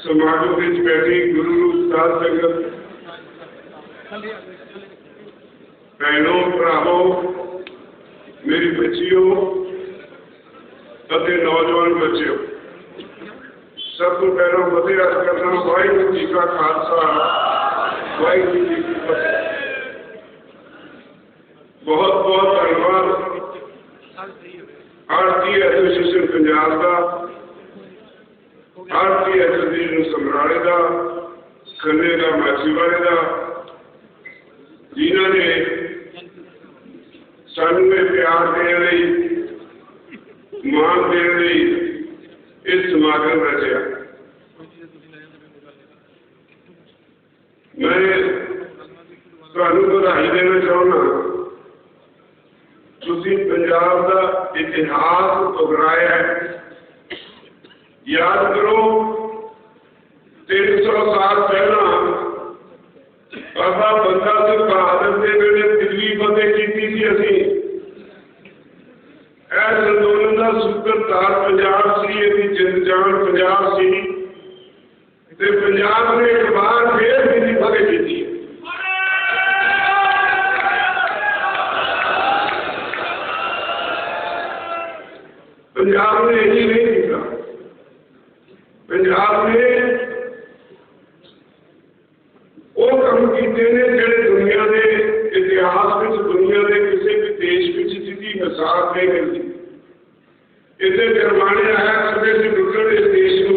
समागम में बैठी गुरु रूप साध संगत, भैनों भरावों, मेरी बच्चियों ਅਤੇ नौजवान बच्चों, सब तो पहला फतेह अर्ज करना वाहिगुरू जी का खालसा वाहिगुरू जी की फतेह। बहुत बहुत धन्यवाद आरती एसोसीएशन पंजाब का, आरती एसोसीएशन समराले का, खन्ने का माछीवाड़े का, जिन्होंने सानू प्यार देने लई मान देने लई इस समागम रचिया। मैं तुहानू बधाई देना चाहना, तुसीं पंजाब का इतिहास दोहराया है। याद करो 300 साल पहला बाबा बंदा सिंह बहादुर के वेले दिल्ली फतेह की थी। असीं इस अंदोलन का सूत्रधार पंजाब सी, इसकी जिंद जान पंजाब सी, ते पंजाब ने एक बार फिर दिल्ली फतेह की थी। पंजाब ने यही नहीं किया, पंजाब ने वो काम किए ने जिहड़े दुनिया के इतिहास में, दुनिया के किसी भी देश में जिसकी मिसाल नहीं मिलती। इतने जरमाने आया करते थे लुटन इस देश को,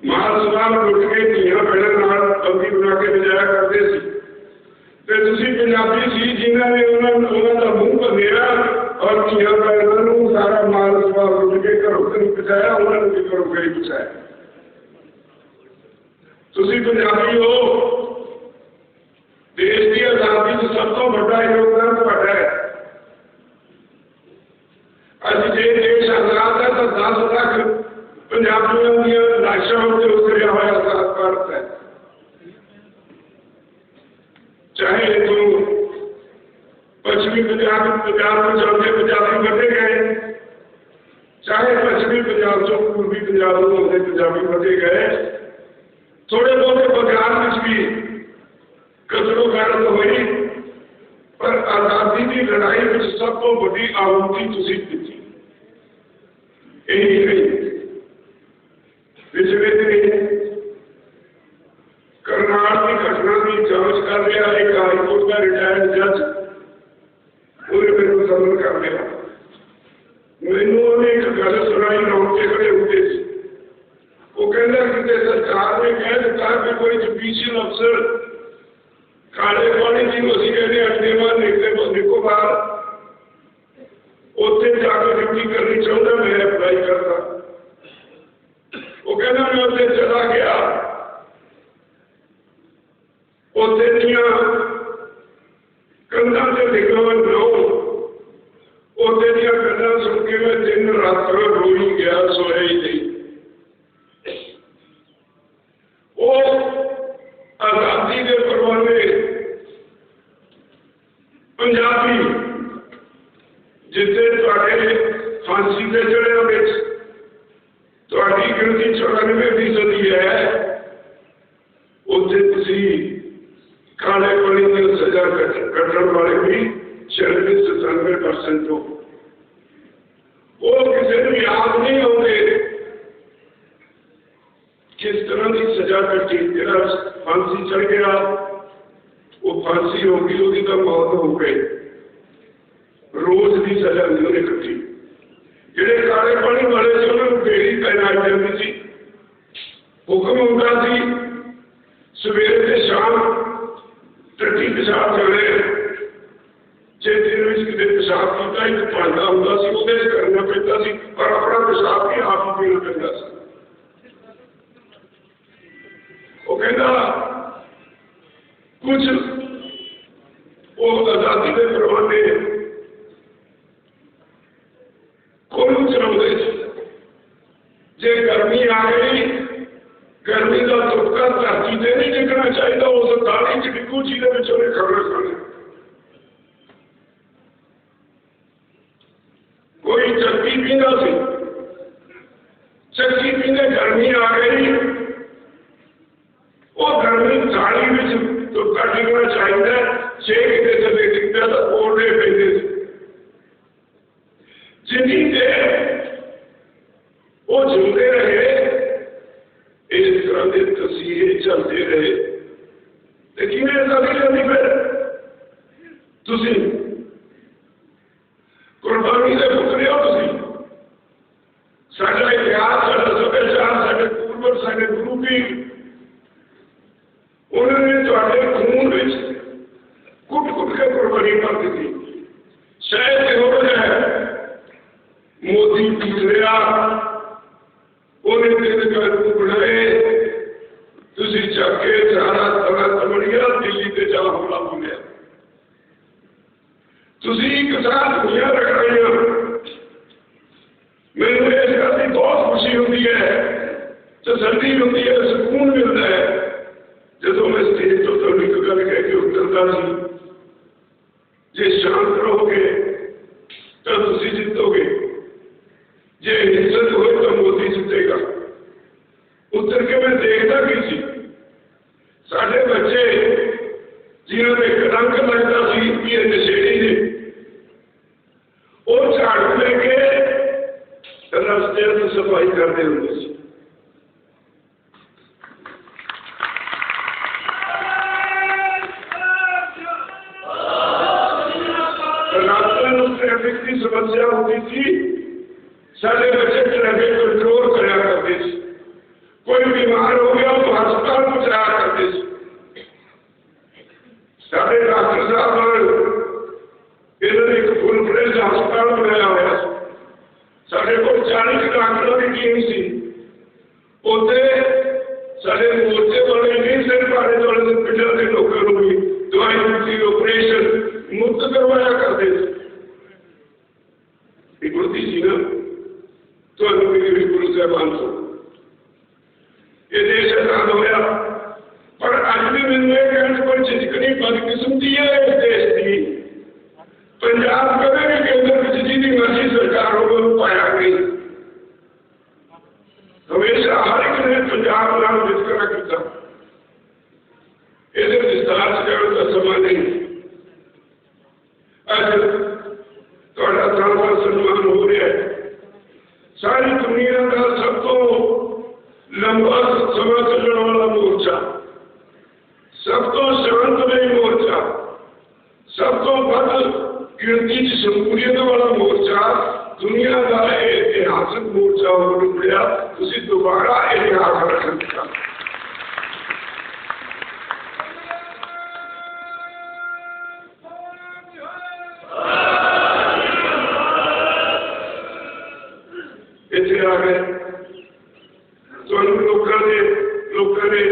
माल समाल लुट के धीआं भैणां बंदी बना के बजाया करते थे। ते तुसीं पंजाबी सी जिन्होंने उन्होंने का मुंह भंनिया और धीआं भैणां सारा माल समाल लुट के घरों घरों पहुंचाया, उन्होंने भी घरों घरी पहुंचाया। तुसीं पंजाबी हो, देश की आजादी में सब तो बड़ा योगदान तुहाडा है। अज जे देश आजाद है तो 10 लाख पंजाबियों दी लाशां उत्ते उतरिया हुआ आजाद भारत है। चाहे तो पश्चिमी पंजाब में जाते पंजाबी बढ़े गए, चाहे पश्चिमी पंजाब से पूर्वी पंजाब में होते पंजाबी बढ़े गए। थोड़े बहुत बगान में भी कदरों गैरत हुई, पर आजादी की लड़ाई में सब तो बड़ी आहुति तुसीं दित्ती। यही नहीं, पिछले दिन करनाल की घटना की जांच कर रहा एक हाईकोर्ट का रिटायर्ड जज, उन्हें मेरे को समन कर लिया। मैनू उन्हें एक गल सुनाई, रौंगटे खड़े होते थे। वो कहना कि सरकार ने कह दिता कि कोई जुडिशियल अफसर काले पानी जी असी कहते अंडेमान निकोबार उत्थे जाकर ड्यूटी करनी चाहता, मैं अप्लाई करता। वो कहना मैं उत्थे चला गया, उत्थे दियां कंधां ते लिखा हुआ नो, उत्थे दियां गल्लां सुन के मैं दिन रात रोई गया, सोया ही नहीं। वो आजादी के परवाने पंजाबी जिथे फांसी के जड़िया में गिनती 94% है, उसे काले पानी की सजा कटन वाले भी 96-97% हो। वो किसी को याद नहीं आते किस तरह की सजा कटी। जरा फांसी चढ़ गया, वो फांसी होगी, उसकी तो मौत हो गई, रोज की सजा नहीं उन्हें कटी। जेडे काले पानी वाले से उन्होंने बेड़ी तैनात जाती थी, हुक्म होता सी सवेरे से शाम टट्टी पेशाब जाने। जे दिन में किसी पेशाब किया एक भांडा होता सी, वो करना पैदा सी, पर अपना पेशाब भी आप ही पीना पैदा सी। वो कहता कुछ वो आजादी के परवाने कोई चलाते, जे गर्मी आ गई, गर्मी का तुपका धरती से नहीं डिगना चाहिए, उस दाली च डिगू जिहदे विच उहने खबर खाने। कोई चक्की पींदा सी, गर्मी आ गई, वो गर्मी थाली में तुरता टिकना चाहिए, 6 किते थले टिकता तो ओढ़े पैदे जिनी देर वो जिंदे रहे इस तरह के तस्वीर चलते रहे। लेकिन ऐसा नहीं जाती फिर तुसी कुर्बानी से पुतले हो, तुसी साडा इतिहास, साडा सभ्याचार, साडे पूर्वज, साडे गुरु भी उन्होंने तुहाडे खून विच कुट कुट के कुर्बानी कर दी थी। शायद हो जाए मोदी पिछड़िया उन्हें दिन का रूप बनाए, तुसी चके सारा तला तमड़िया दिल्ली से जा हमला बोलिया, तुसी एक साथ दुनिया रखिया। मैंने इस गल की बहुत खुशी होती है, तसल्ली होती है, सुकून मिलता है जो मैं स्टेज तो थोड़ी एक गल कह के उतरता सी, जे शांत रहोगे तो तुसी जितोगे, जे हिम्मत हो तो मोदी जितेगा। उतर के मैं देखता की सी साढ़े बच्चे जिन्होंने रंग लगता सी ये नशेड़ी ने, वो झाड़ू लेके रास्ते की सफाई करते होंगे सी। रास्ते में ट्रैफिक की समस्या होती थी, सारे बच्चे ट्रैफिक कंट्रोल कराया करते थे, कोई बीमार हो गया तो अस्पताल पहुंचाया करते थे। सारे डॉक्टर साहब इन्होंने एक फुल फ्लेज अस्पताल बनाया हुआ, साढ़े को 40 डॉक्टरों की टीम सी, उसे साढ़े मोर्चे वाले नहीं सिर्फ आने वाले पिंडा के लोगों को भी दवाई मुक्ति ऑपरेशन मुक्त करवाया करते थे। गुरुदी जी ना तो मेरी गुरु साहबान को ये देश आजाद होया, पर अज भी मैंने कहने पर जितनी बदकिस्मती है इस देश की, पंजाब कभी भी केंद्र में जितनी मर्जी सरकार हो पाया नहीं। हमेशा हर एक ने पंजाब नाम वितकरा किया, ये विस्तार से कहने का समय नहीं। अज थोड़ा सारा सम्मान हो रहा है, सारी दुनिया का सब तो लंबा समय चलने वाला मोर्चा, सब तो शांतमय मोर्चा, सब तो बद गिनती शमूलियत वाला मोर्चा, दुनिया का ऐतिहासिक मोर्चा हो गया। तुसी दोबारा इतिहास रख दिया। इतने आ गए तो लोगों ने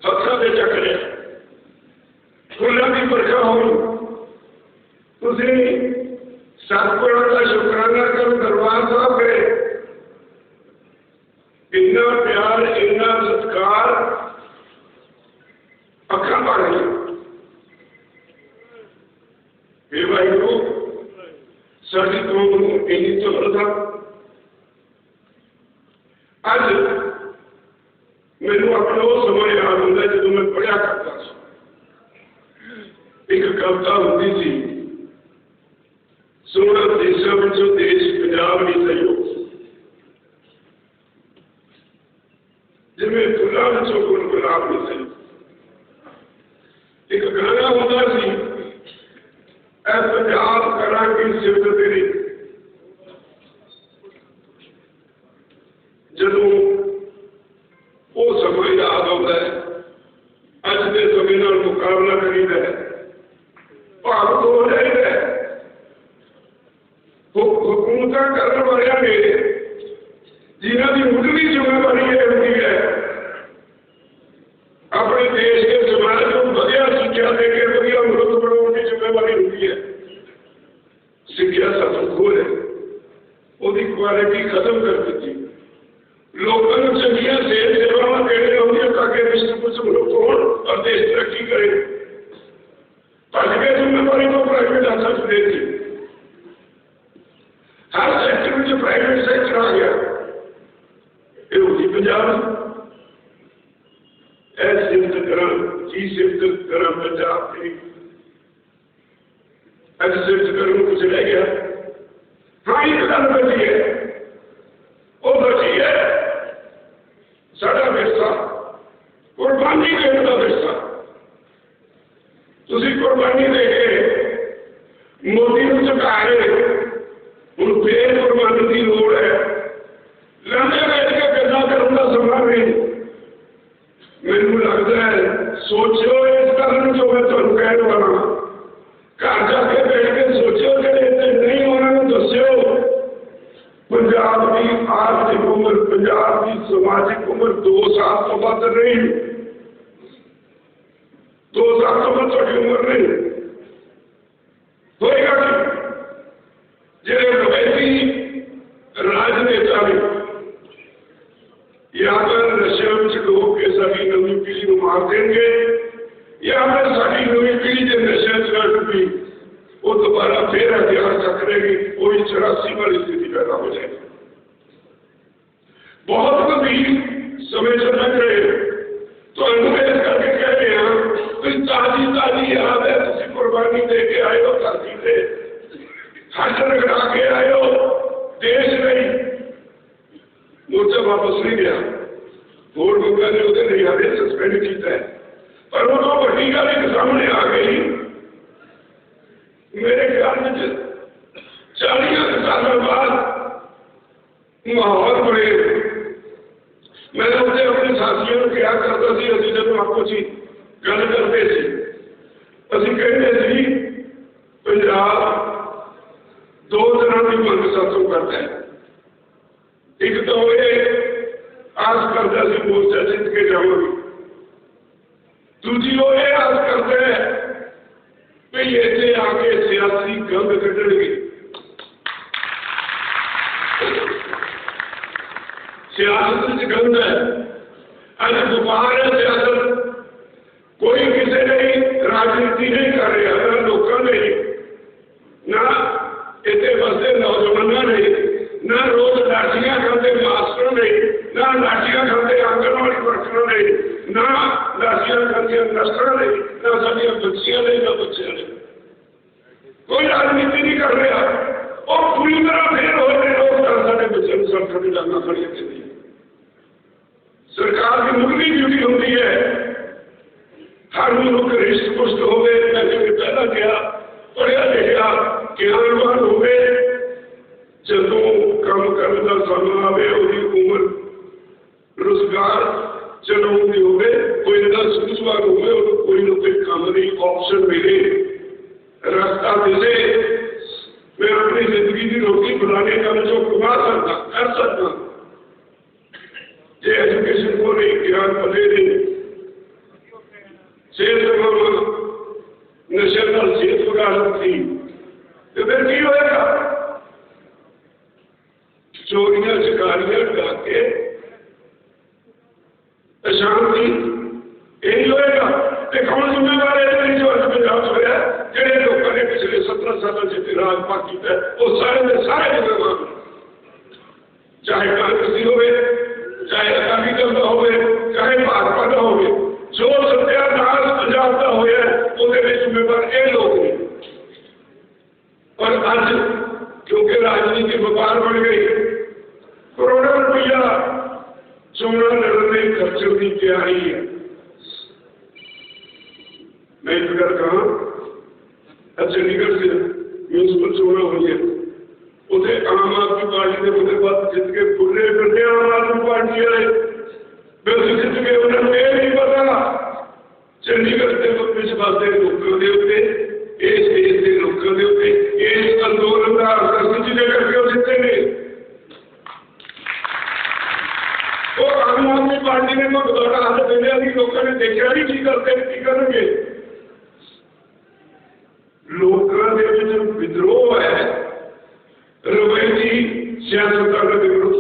हथा से चक लिया, फुलों की बरखा हो, तुसी सतगुण का शुकराना करो, दरबार साहब गए, इन्ना प्यार इन्ना सत्कार अखा पा रही है भाई को साड़ी कौम इन्हीं तो था। अज मैनू अपना वो समय याद होता जो मैं पढ़िया करता था, एक कविता होती थी, सोना देशों में देश पंजाब नहीं सहयोग, जिम्मे फुलों में गुल गुलाब नहीं सहयोग। एक गाना होता सी, ऐ पंजाब करा की सिफत तेरी, जदों वो समय याद आता है, अज के समय नाल मुकाबला करीदा है, भावुक हो जाता है। हुकूमत करने वाले ने जिन्हों की मुढ़ली जिम्मेवारी होती है अपने देश के समाज को बढ़िया शिक्षा देकर बढ़िया मुल्क बनाने की जिम्मेवारी होती है। शिक्षा सब खोल है, वो क्वालिटी खत्म कर दी, लोगों को चंगिया सेवाएं देने होंगे ताकि विश्व कुछ मुल्क हो और देश तरक्की करे। भज के जिम्मेवारी को प्राइवेट हाथों से दे दी, हर सेक्टर में प्राइवेट सेक्टर आ गया, ये की सिफत करा पंजाब की, अज सिफत करने कुछ रह गया? हाँ एक गल बची है, वो बची है साडा विरसा, कुर्बानी देने का विरसा। तुसी कुर्बानी दे के मोदी को झुका रहे, हुण फिर कुर्बानी की लोड़ है। लंबे बैठ के गल्लां करन दा समा नहीं। मैनू लगता है सोचो इस कारण जो मैं तुहानू कहण वाला, घर जाके बैठ के सोचो, जिहड़े इत्थे नहीं उन्होंने दस्यो पंजाब की आर्थिक उम्र, पंजाब की समाजिक उम्र 2 साल तो वध नहीं, 2 साल तो वध तुहाडी उम्र नहीं होएगा कि जिहड़े रवायती राजनेता ने या फिर नशे में डूब के साडी नवी पीढ़ी को मार देंगे, या फिर साडी नवी पीढ़ी जो नशे में डूबी वो दोबारा फिर हथियार चकरेगी, वही 84 वाली स्थिति पैदा हो जाएगी। बहुत गंभीर समय से लग रहे तो अनुमेद करके कह रहे हैं कोई ताजी ताजी याद है, तुम कुर्बानी दे के आए हो, धरती से हज रगड़ा के आए हो, देश नहीं मोर्चा वापस नहीं गया, वोट मंगा ने उसे नहीं आने सस्पेंड किया है। पर वो तो बड़ी गल एक सामने आ गई, मेरे ख्याल में 40 साल बाद माहौल बने। मैंने उसे अपने साथियों को क्या करता सी, अभी जब आपको सी गल करते थे, अभी कहते थे पंजाब 2 तरह की मंग साथों करता है। एक तो ये आस करता सी मोर्चा जीत के जाऊंगी, दूजी वो ये आस करते हैं भाई इतने आके सियासी गंद कटणगे, सियासत गंद है, अज व्यापार है सियासत। कोई किसी ने राजनीति नहीं कर रहा, ना लोगों ने, ना इतने बसते नौजवानों ने, ना रोज लाठियां खाते मास्टर ने, ना लाठियां खाते आंगनवाड़ी वर्करों ने, ना लाठियां खाते नस्टर ने, ना साडियां बच्चियां ने, ना बच्चे ने। कोई राजनीति नहीं कर रहा और पूरी तरह फेल हो रहे लोग साढ़े बच्चे सरकार की लाना खड़ी होती है। सरकार की मुगली ड्यूटी होती है हर मुल्क रिश्त पुष्ट हो गए, मैंने पहला किया पढ़िया लिखा ज्ञानवान हो गए, जो काम करने का समय आवे वही उम्र रोजगार चलाने हो गए, कोई ना सूझवान हो गए, कोई ना कोई काम नहीं ऑप्शन मिले, रास्ता मिले, मैं अपनी जिंदगी की रोटी बनाने का जो कमा सकता कर सकता, जो एजुकेशन को नहीं ज्ञान पले नहीं, सेहत नशे का सेहत वकालत थी, तो फिर की होएगा? चोरियां शिकारियां डाके अशांति यही होएगा। कौन जिम्मेवार है जो अज पंजाब होया, जेडे लोगों ने पिछले 17 सालों से राजपाट किया वो सारे के सारे जिम्मेवार, चाहे कांग्रेसी हो, चाहे अकाली दल का हो, चाहे भाजपा का हो, जो सत्यानाश पंजाब का होया उसके जिम्मेवार ये लोग ने। और अज क्योंकि राजनीति व्यापार बन गई, करोड़ों रुपया चोणा लड़ने खर्चने की तैयारी है। मैं एक गल कहा, चंडीगढ़ से म्यूनसिपल चोणा हुई है, उसे आम आदमी पार्टी ने उसके बाद जित के खुले करते आम आदमी पार्टी वाले बिल जित के उन्होंने ये नहीं पता चंडीगढ़ के पिछ पासे लोगों के उत्ते, इस देश के लोगों के उत्ते, इस अंदोलन का आकर्षण जिन्हें करके जितने ने और आम आदमी पार्टी ने दोबारा हाथ देने वाली लोगों ने देखा नहीं की करते की करेंगे। लोगों के विद्रोह है रवायती सियासतदान के विरुद्ध।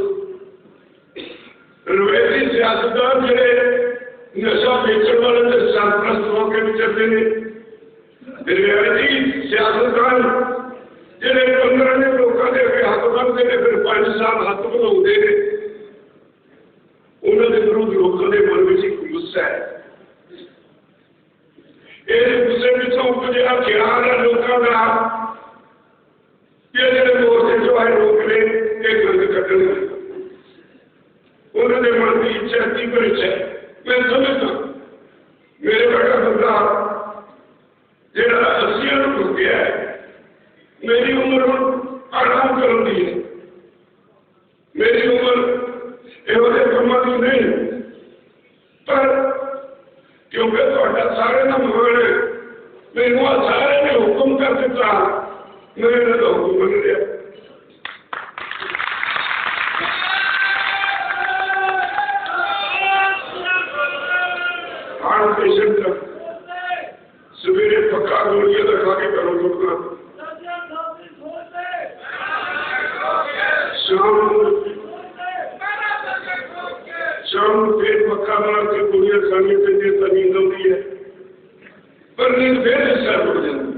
रवायती सियासतदान जो नशा बेचने वाले सरप्रस्त होकर विचरते हैं, रवायती सियासतदान जो 15 ने लोगों के अगे हाथ बढ़ते हैं, फिर 5 साल हाथ बनाते हैं, उन्होंने विरुद्ध लोगों के मन में एक गुस्सा है। ਇਹ ਗੁੱਸੇ ਵਿੱਚੋਂ ਉਪਜਿਆ ਖਿਆਲ ਹੈ ਲੋਕਾਂ ਦਾ ਕਿ ਜਿਹੜੇ ਮੋਰਚੇ ਚੋਂ ਆਏ ਲੋਕ ਨੇ ਇਹ ਗੰਦ ਕੱਢਣ। ਉਹਨਾਂ ਦੇ ਮਨ ਦੀ ਇੱਛਾ ਕੀ ਭਰਿਸ਼ ਹੈ ਮੈਂ ਸਮਝਦਾ। ਮੇਰੇ ਵਰਗਾ ਬੰਦਾ ਜਿਹੜਾ 80 ਨੂੰ ਹੋ ਗਿਆ ਹੈ, ਮੇਰੀ ਉਮਰ ਹੁਣ ਆਰਾਮ ਕਰਨ ਦੀ ਹੈ, ਮੇਰੀ ਉਮਰ ਇਹੋ ਜਿਹੇ ਕੰਮਾਂ ਦੀ ਨਹੀਂ। ਪਰ ਕਿਉਂਕਿ ਤੁਹਾਡਾ ਸਾਰਿਆਂ ਦਾ ਮਾਣ ਹੈ, ਮੈਨੂੰ ਆ ਸਾਰਿਆਂ ਨੇ ਹੁਕਮ ਕਰ ਦਿੱਤਾ, ਮੈਂ ਇਹਨਾਂ ਦਾ ਹੁਕਮ ਮੰਨ ਲਿਆ। ਆਣ ਪੇਸ਼ੈਂਟ सवेरे पक्का गोलियां रखा के करो रुकना, शाम फिर पक्का मार के गोलियां खानी पैदी तो नींद आती है, पर नींद फिर डिस्टर्ब हो जाती।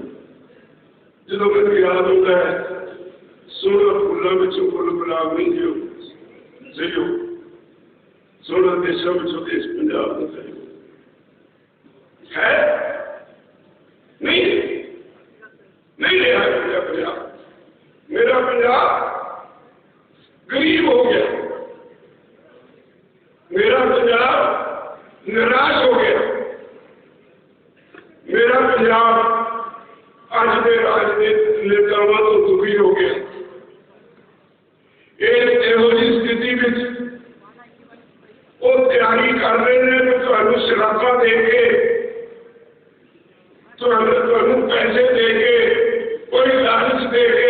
जो मैं याद होता है सोलह फूलों में फुल गुलाब नहीं जो सही, सोलह देशों में देश पंजाब में सही है नहीं, नहीं रहा मेरा पंजाब। मेरा पंजाब गरीब हो गया, मेरा पंजाब निराश हो गया, मेरा पंजाब अज के राजनेतावां तो दुखी हो गया। इहो जी स्थिति में वो तैयारी कर रहे हैं कि तुहानू शराबा दे के, पैसे दे के, कोई लालच दे के,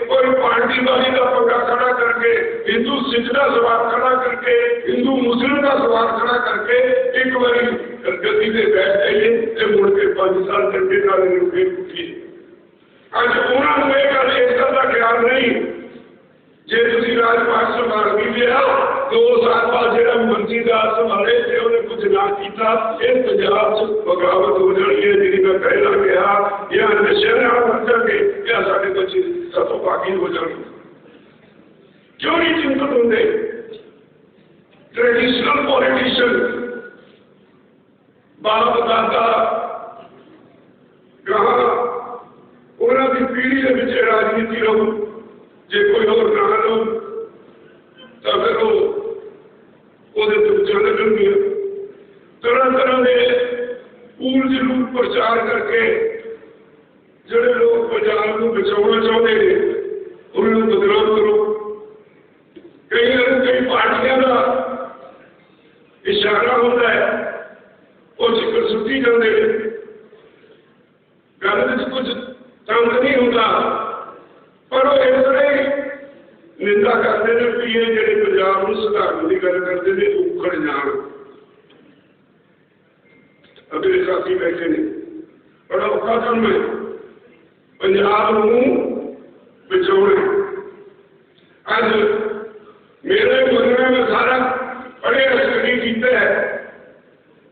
कोई पार्टीबाजी का पंगा खड़ा करके, हिंदू सिख का सवाल खड़ा करके, हिंदू मुस्लिम का सवाल खड़ा करके एक बारी गद्दी से बैठ जाइए तो मुड़ के 5 साल चंगे का फिर उठिए। अज उन्होंने यह गल इस गल का ख्याल नहीं, जे तुसी राजपाट संभाल भी लिया 2 साल बाद जो मंत्री दास संभाले जो उन्हें कुछ ना किया, इस पंजाब च बगावत हो जानी है जी मैं पहला कहा, या नशे मर जाएंगे या साढ़े बच्चे सतों पाकी हो जाएंगे। क्यों नहीं चिंतित होंगे? ट्रेडिशनल पॉलिटिशियन बाप दादा कहा उन्होंने पीढ़ी के पिछे राजनीति लो, जे कोई और ना लो तो फिर वो चल गए तरह तरह के पूल जरूर प्रचार करके जोड़े लोग पंजाब को बचाना चाहते हैं उन्होंने बदनाम करो। कई पार्टियों का इशारा होता है वो जिक्र सुटी जाते हैं, गल कुछ तंग नहीं होता, पर वो इस तरह निंदा करते हैं कि ये जो पंजाब को सुधारने की गल करते हैं उखड़ जान। अभी साथी बैठे ने बड़ा औखा काम है पंजाब को बचाने। अज मेरे मनने में सारा बड़े स्टडी किया है,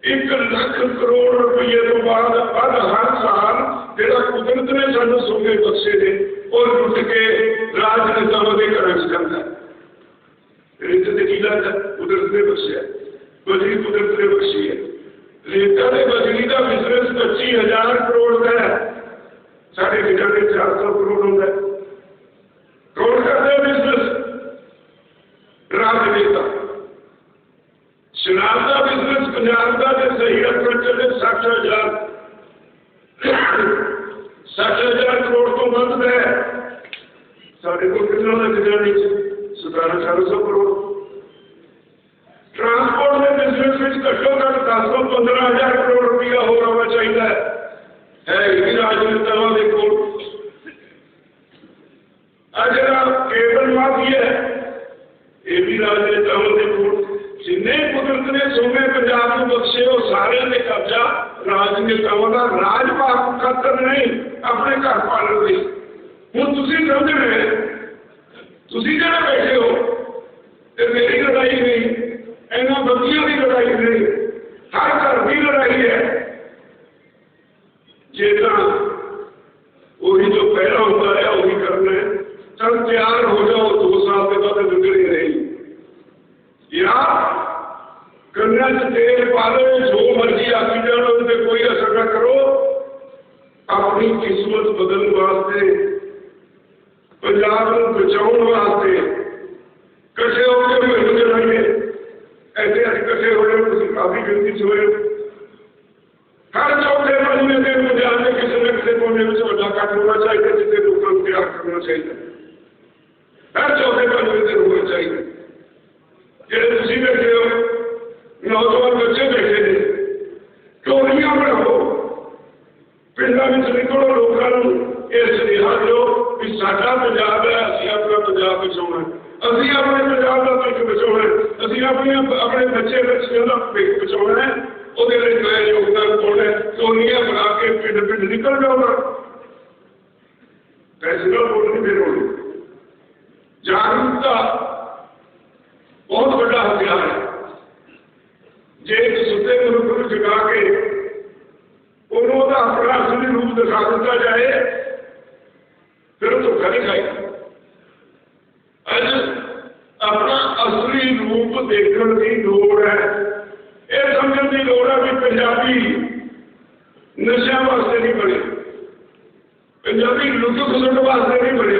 1 लाख करोड़ रुपये तो बाद हर साल जो कुदरत ने सानू सोने बख्शे ने और लुट के राजनेताओं के घर करता है। रेत की कीमत कुदरत ने बख्शिया, बजरी कुदरत ने बख्शी है। रेता के बजरी का बिजनेस 25,000 करोड़ का है, साढ़े खजाने 400 करोड़ होता है। कौन करते हैं बिजनेस? राजनेता। शराब का बिजनेस पंजाब का सही रकम चले 60,000 करोड़ तो बंद है, साढ़े को कितना खजाने 1700 करोड़। ट्रांसपोर्ट के बिजनेस में घट्टो घट 10-15,000 करोड़ रुपया हो आना चाहिए है ये राजनेताओं के कोल। जरा केबल माफिया है ये भी राजनेताओं के कोल। जिन्हें कुदरत ने सोने पंजाब को बख्शे वो सारे ने कब्जा राजनेताओं का राजपाट खातर नहीं अपने घर पालन ਲਈ। ਹੁਣ ਤੁਸੀਂ ਸਮਝ ਰਹੇ ਤੁਸੀਂ ਜਿਹੜਾ बैठे हो ਤੇ मेरी लड़ाई नहीं, ਇਹਨਾਂ ਬੰਦੀਆਂ ਦੀ लड़ाई नहीं, हर घर की लड़ाई है। जे वही जो पहला होता है वही करना है। तब तैयार हो जाओ 2 साल के बाद बिगड़ी नहीं या कन्या से तेल पालो जो मर्जी आकी जानो उनसे कोई असर न करो। अपनी किस्मत बदलने वास्ते, पंजाब को बचाने वास्ते कट्ठे होकर मुहिम चलाइए। ऐसे अभी कट्ठे हो रहे हो, काफी गिनती हो रहे हो। हर चौथे महीने के पंजाब में किसी न किसी कोने में बड़ा कट होना चाहिए, जिसे लोगों को तैयार करना चाहिए। हर चौथे महीने से होना चाहिए। जेडे तुम बैठे हो, नौजवान बच्चे बैठे ने, टोलियां बनाओ, पिंडों में निकलो, लोगों को यह सुनेहा दो कि साडा पंजाब है, असीं अपना पंजाब बचाउणा, असीं अपने पंजाब का भविख बचाउणा, असीं अपने बच्चे बच्चियों का भविख बचाउणा है। ਉਹਦੇ ਲਈ ਮੈਂ ਯੋਗਦਾਨ ਪਾਉਣਾ, ਟੋਲੀਆਂ ਬਣਾ ਕੇ ਪਿੰਡ ਪਿੰਡ ਨਿਕਲ ਜਾਊਗਾ। ਫੈਸਲਾ ਬੋਲਣੀ ਫਿਰ ਹੋਣੀ। ਜਾਗਰੂਕਤਾ ਬਹੁਤ ਵੱਡਾ ਹਥਿਆਰ ਹੈ। ਜੇ ਇੱਕ ਸੁੱਤੇ ਮਨੁੱਖ ਨੂੰ ਜਗਾ ਕੇ ਉਹਨੂੰ ਉਹਦਾ ਆਪਣਾ ਅਸਲੀ ਰੂਪ ਦਿਖਾ ਦਿੱਤਾ ਜਾਏ, ਫਿਰ ਉਹ ਧੋਖਾ ਨਹੀਂ ਖਾਏਗਾ। ਅੱਜ ਆਪਣਾ ਅਸਲੀ ਰੂਪ ਦੇਖਣ ਦੀ ਲੋੜ ਹੈ। ਇਹ ਸਮਝਣ ਦੀ ਲੋੜ ਹੈ ਵੀ ਪੰਜਾਬੀ ਨਸ਼ਿਆਂ ਵਾਸਤੇ ਨਹੀਂ ਬਣੇ, ਪੰਜਾਬੀ ਲੁੱਟ ਖਸੁੱਟ ਵਾਸਤੇ ਨਹੀਂ ਬਣੇ।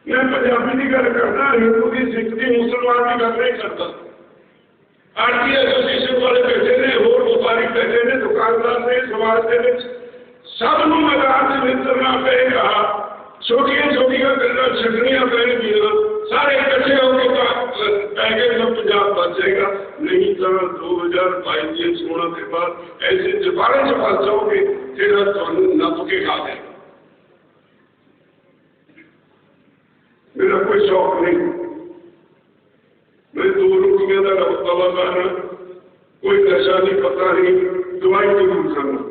मैं पंजाबी की गल करना, हिंदू की, सिख की, मुसलमान की गल नहीं करता। आरती एसोसीएशन वाले बैठे ने, होर व्यापारी बैठे ने, दुकानदार ने, समाज के सबनों मैदान से निकलना पेगा। छोटिया छोटिया गल्लां छड्डनियां पैणगियां, सारे इकट्ठे होकर पैगे तो पंजाब बच जाएगा। नहीं तो 2022 की चोणों के बाद ऐसे जबाड़े च फस जाओगे जेड़ा तुहानूं नप के खा जाएगा। मेरा कोई शौक नहीं, मैं 2 रुपये का कलाकार हाँ, कोई नशा नहीं, पता नहीं, दवाई जरूर खाना।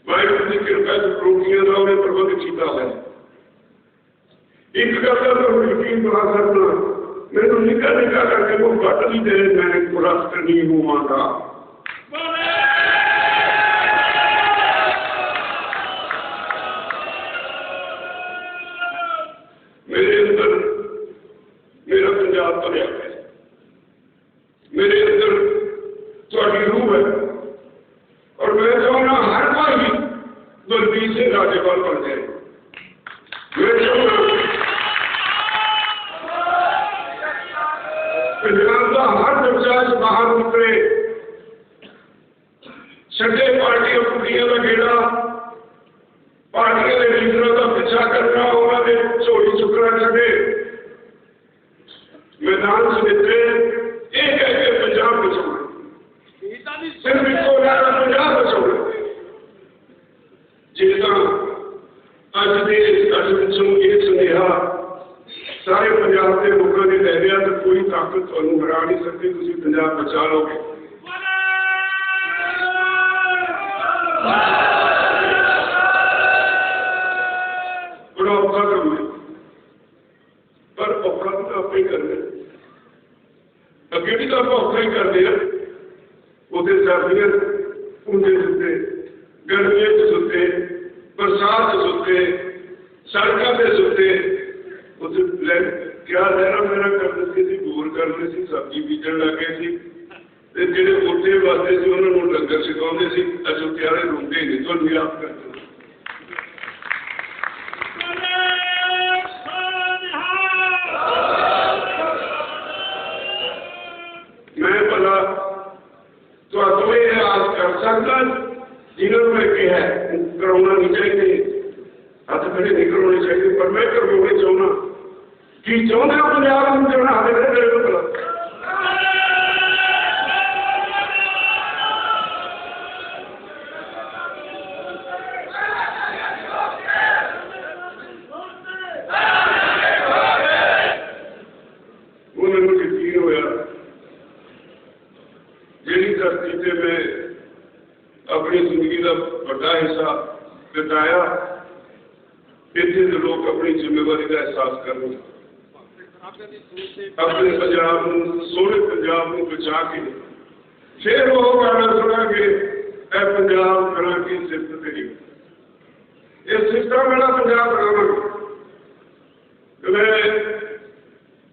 वाहिगुरू की कृपा रोगियों का उन्हें प्रबंध किया है। एक गल का तो यकीन बना सकना, मैंने निका निका करके वो घट भी दे, मैं पुरस्त नहीं होवांगा। मेरे अंदर मेरा पंजाब भरिया है, मेरे अंदर थोड़ी रूह है, और मैं चाहूँगा हर कोई बलबीर सिंह राज्यपाल बन जाए। मैं चाहूँगा पंजाब का हर बच्चा बाहर उतरे, छठे पार्टियों कुड़ियों का गेड़ा, पार्टियों के लीडरों का पीछा करना, उन्होंने झोली चुकना छे, मैदान से निकले, एक ऐसे पंजाब बचाना, सिर्फ इसको लाना पंजाब बचाना। जिसका अज पिछों ये सुनेहा सारे पंजाब के लोगों ने ले लिया, तो कोई ताकत तुहानूं हरा नहीं सकती, तुसीं पंजाब बचा लोगे। बड़ा औखा काम है, पर औखा तो आप ही करना। अगे भी तो आप औखा ही करते हैं, उसे सर्दियां उनके सुते, गर्मियों च सुते, बरसात च सुते, सड़कों से सुते, उसे क्या लहरा मेरा करते थे, बोर करते थे, सब्जी बीजन लग गए थे, जेडे उत्ते वास्ते से उन्होंने लंगर सिखाते थे, अजोते वाले रोंदे नहीं, तो निराश करते। मैं भला तो यह आस कर सकता जिन्होंने मैं कहा करवाना नहीं चाहिए, हथ खड़े नहीं करवाने चाहिए, पर मैं करवाने चाहना कि चाहते हो पंजाब में जाना हाथ खड़े करे भला। अपनी जिंदगी का बड़ा हिस्सा बिताया, इतने लोग अपनी जिम्मेवारी का एहसास करें, अपने पंजाब सोहने पंजाब को बचा के फिर वो गाना सुना के ए पंजाब करा की सिफत तेरी, इस सिस्टम वाला पंजाब बनावांगे। मैं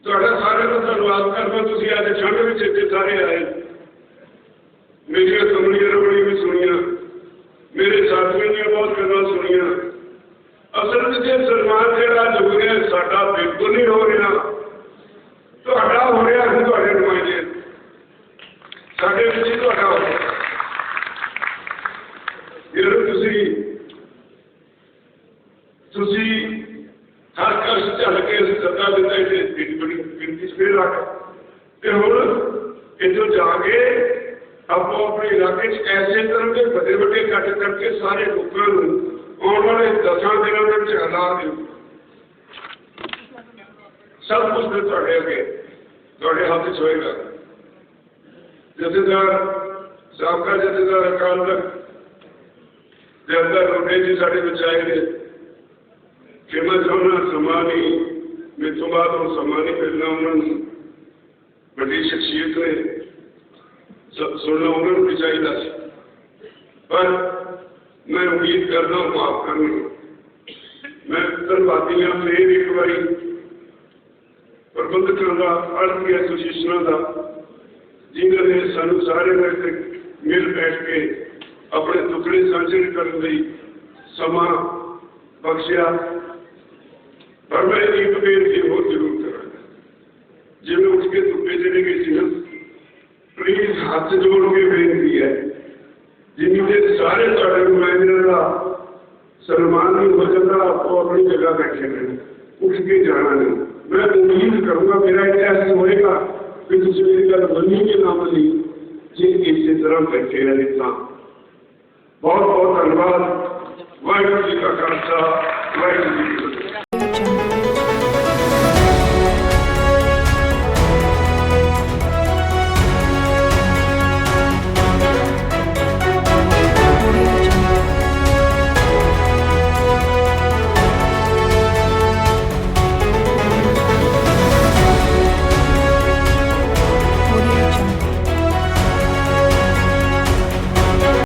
सारे का धन्यवाद करना, तुम अज ठंड में इतने सारे आए, मेरिया कमलियां रबड़ी भी सुनिया, फिर रख ते हुण इधर जाके आपो अपने इलाके ऐसे तरह के बड़े बड़े कट करके सारे लोगों को आने वाले 10 दिनों में हला दो। सब कुछ फिर थोड़े अगे थोड़े हाथ च होएगा। जथेदार साबका जथेदार अकाल तख्त जथेदार रोडे जी साढ़े बचाए ने कि मैं चाहना समा नहीं मेरे तो बाद वो समा नहीं मिलना उन्होंने बड़ी शख्सियत ने सुनना उन्होंने भी चाहिए पर मैं उम्मीद करता हूँ माफ करना मैं धन्यवादियों फिर एक बार प्रबंधकों का अर्थ एसोसीएशन का जिन्होंने सानू सारे मिल बैठ के अपने टुकड़े साझे करने समा बख्शिया। पर मैं एक बेनती होर जरूर करा जिन्हें उठ के धुप्पे चले गए सी ना प्लीज हाथ जोड़ के बेनती है जिन्नी देर सारे साढ़े नुमाइंदे का सलमान हो जाता आपको अपनी जगह बैठे रहे उठ के जाना नहीं। मैं उम्मीद करूंगा मेरा इतिहास होएगा कि तुम मेरी गल मनी के ना मनी जी इसी तरह बैठे रहे। बहुत बहुत धन्यवाद। वाहिगुरू जी का खालसा